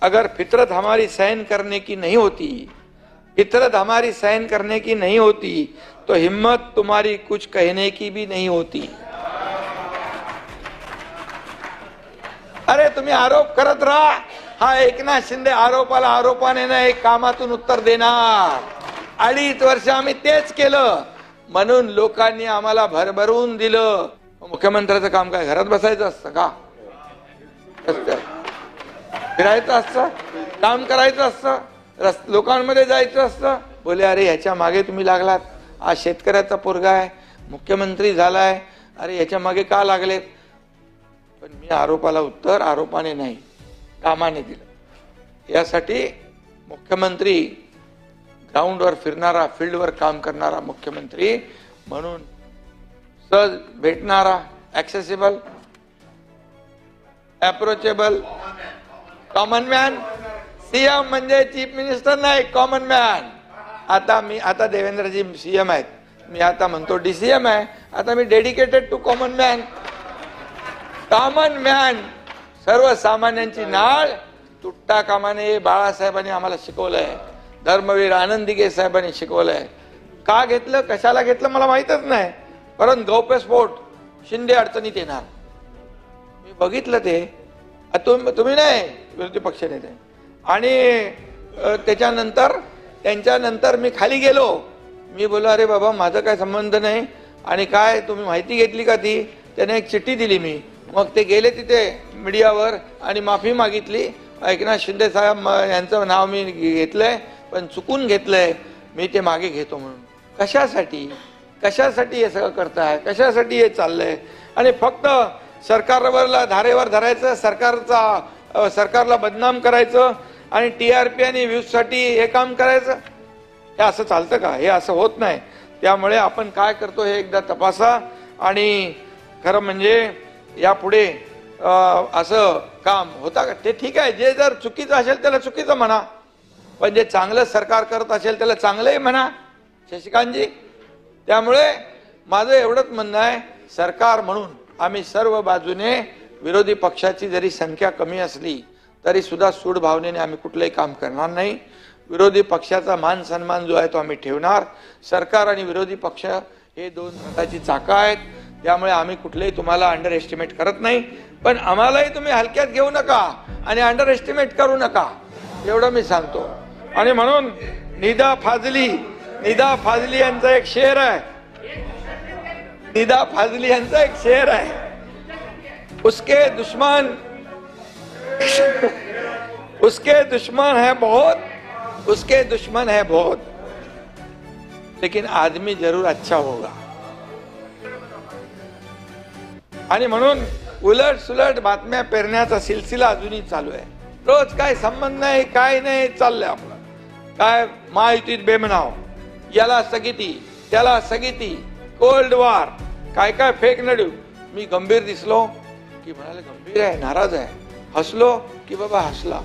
अगर फितरत हमारी सहन करने की नहीं होती, फितरत हमारी सहन करने की नहीं होती तो हिम्मत तुम्हारी कुछ कहने की भी नहीं होती। अरे तुम्ही आरोप करत राहा, हा एकनाथ शिंदे आरोपाला आरोपाने नाही कामातून उत्तर देणार। 2.5 वर्ष आम्ही तेच केलं म्हणून लोकांनी आम्हाला भरभरून दिलं। मुख्यमंत्र्याचं काम काय घरात बसायचं असतं का? फिरायचं असतं, काम करायचं असतं, लोकांमध्ये जायचं असतं। बोले अरे ह्याच्या मागे तुम्ही लागलात, आज शेतकऱ्याचा पोरगा आहे, मुख्यमंत्री झालाय, अरे ह्याच्या मागे का लागलेत? पण मी आरोपाला उत्तर आरोपाने नाही कामाने दिलं। यासाठी मुख्यमंत्री ग्राउंडवर फिरणारा, फील्डवर काम करणारा मुख्यमंत्री म्हणून सहज भेटणारा, accessible, approachable, common man. CM म्हणजे चीफ मिनिस्टर नाही, कॉमन मॅन। आता देवेंद्रजी सीएम आहेत, मी आता म्हणतो डीसीएम आहे, आता मी dedicated to common man. Common man, सर्वसामान्यांची नाळ तुटता कामा नये बाळासाहेबांनी आम्हाला शिकवलंय, धर्मवीर आनंद दिघे साहेबांनी शिकवलंय। का घेतलं, कशाला घेतलं मला माहितच नाही, परंतु गौप्यस्फोट शिंदे अडचणीत येणार मी बघितलं ते। तुम्ही नाही, विरोधी पक्ष नेते। आणि त्यांच्यानंतर मी खाली गेलो, मी बोललो अरे बाबा माझा काय संबंध नाही, आणि काय तुम्ही माहिती घेतली का ती? त्याने एक चिठ्ठी दिली मी, मग ते गेले तिथे मीडियावर आणि माफी मागितली। एकनाथ शिंदे साहेब यांचं नाव मी घेतलंय पण चुकून घेतलंय, मी ते मागे घेतो म्हणून। कशासाठी हे सगळं करताय, कशासाठी हे चाललंय? आणि फक्त सरकारवरला धारेवर धरायचं, सरकारला बदनाम करायचं आणि टीआरपी आणि व्ह्यूजसाठी हे काम करायचं, हे असं चालतं का? हे असं होत नाही। त्यामुळे आपण काय करतो हे एकदा तपासा। आणि खरं म्हणजे यापुढे असं काम होता का ते ठीक आहे, जे जर चुकीचं असेल त्याला चुकीचं म्हणा, पण जे चांगलं सरकार करत असेल त्याला चांगलंही म्हणा शशिकांतजी। त्यामुळे माझं एवढंच म्हणणं आहे, सरकार म्हणून आम्ही सर्व बाजूने, विरोधी पक्षाची जरी संख्या कमी असली तरी सुद्धा सूड भावनेने आम्ही कुठलंही काम करणार नाही। विरोधी पक्षाचा मान सन्मान जो आहे तो आम्ही ठेवणार। सरकार आणि विरोधी पक्ष हे दोन रथाची चाकं आहेत, त्यामुळे आम्ही कुठलेही तुम्हाला अंडर एस्टिमेट करत नाही, पण आम्हालाही तुम्ही हलक्यात घेऊ नका आणि अंडर एस्टिमेट करू नका, एवढं मी सांगतो। आणि म्हणून निदा फाजली यांचा एक शेर आहे, निदा फाजली यांचा एक शेर है, उसके दुश्मन है बहुत, लेकिन आदमी जरूर अच्छा होगा। आणि म्हणून उलट सुलट बातम्या पेरण्याचा सिलसिला अजूनही चालू आहे। रोज काय संबंध नाही, काय नाही, चाललंय आपलं काय महायुतीत बेमनाव, याला स्थगिती, त्याला स्थगिती, कोल्ड वॉर, काय काय फेक नडू। मी गंभीर दिसलो की म्हणाले गंभीर आहे, नाराज आहे, हसलो की बाबा हसला।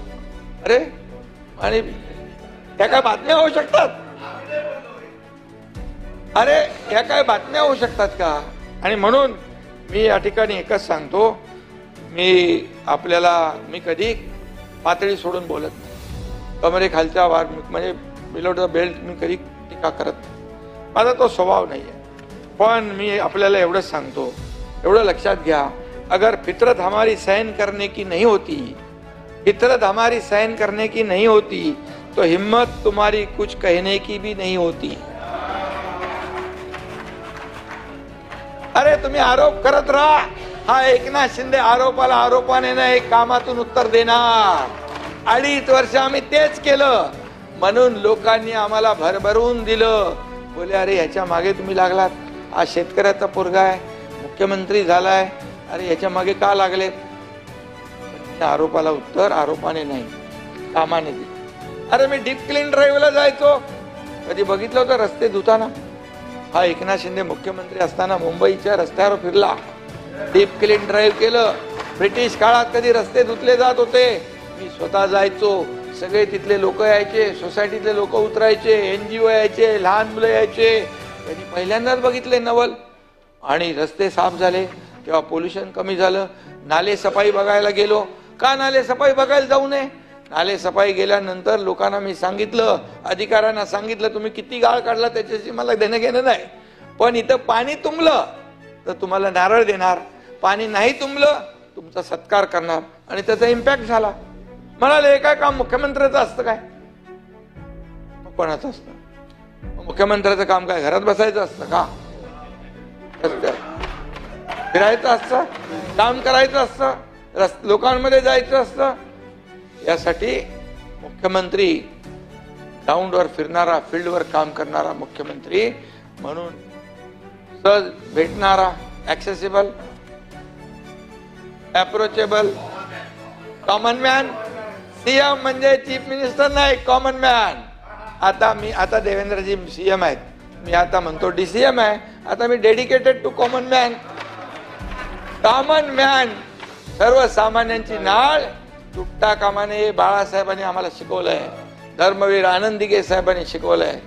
अरे आणि या काय बातम्या होऊ शकतात? अरे या काय बातम्या होऊ शकतात का? आणि म्हणून मी या ठिकाणी एकच सांगतो, मी कधी पातळी सोडून बोलत नाही, कमरेखालच्या वार म्हणजे बिलो द बेल्ट मी कधी टीका करत नाही, माझा तो स्वभाव नाही आहे। पण मी आपल्याला एवढंच सांगतो, एवढं लक्षात घ्या, अगर फितरत हमारी सहन करने की नहीं होती, फितरत हमारी सहन करने की नहीं होती तो हिम्मत तुम्हारी कुछ कहने की भी नहीं होती। अरे तुम्ही आरोप करत राहा, हा एकनाथ शिंदे आरोपाला आरोपाने नाही कामातून उत्तर देणार। 2.5 वर्ष आम्ही तेच केलं म्हणून लोकांनी आम्हाला भरभरून दिलं। बोले अरे ह्याच्या मागे तुम्ही लागलात, आज शेतकऱ्याचा पोरगा आहे, मुख्यमंत्री झालाय, अरे ह्याच्या मागे का लागलेत? आरोपाला उत्तर आरोपाने नाही कामाने दिलं। अरे मी डीप क्लीन ड्राईव्हला जायचो, कधी बघितलं होतं रस्ते धुताना? हा एकनाथ शिंदे मुख्यमंत्री असताना मुंबईच्या रस्त्यावर फिरला, डीप क्लीन ड्राईव्ह केलं। ब्रिटिश काळात कधी रस्ते धुतले जात होते, मी स्वतः जायचो, सगळे तिथले लोक यायचे, सोसायटीतले लोक उतरायचे, एनजीओ यायचे, लहान मुलं यायचे, त्यांनी पहिल्यांदाच बघितले नवल। आणि रस्ते साफ झाले तेव्हा पोल्युशन कमी झालं। नाले सफाई बघायला गेलो, का नाले सफाई बघायला जाऊ नये? नाले सफाई गेल्यानंतर लोकांना मी सांगितलं, अधिकाऱ्यांना सांगितलं, तुम्ही किती गाळ काढला त्याच्याशी मला देणं घेणं नाही, पण इथं पाणी तुंबलं तर तुम्हाला नारळ देणार, पाणी नाही तुंबलं तुमचा सत्कार करणार. आणि त्याचा इम्पॅक्ट झाला. म्हणाले हे काय काम मुख्यमंत्र्याचं असतं काय? कोणाचं असतं? मुख्यमंत्र्याचं काम काय घरात बसायचं असतं का? फिरायचं असतं, काम करायचं असतं, लोकांमध्ये जायचं असतं. यासाठी मुख्यमंत्री ग्राउंडवर फिरणारा, फील्डवर काम करणारा मुख्यमंत्री म्हणून सहज भेटणारा, accessible, approachable, common man. CM म्हणजे चीफ मिनिस्टर नाही, कॉमन मॅन. आता देवेंद्रजी सीएम आहेत, मी आता म्हणतो डीसीएम आहे. आता मी dedicated to common man. Common man, सर्वसामान्यांची नाळ तुटता कामा नये. बाळासाहेबांनी आम्हाला शिकवलंय, धर्मवीर आनंद दिघे साहेबांनी शिकवलंय.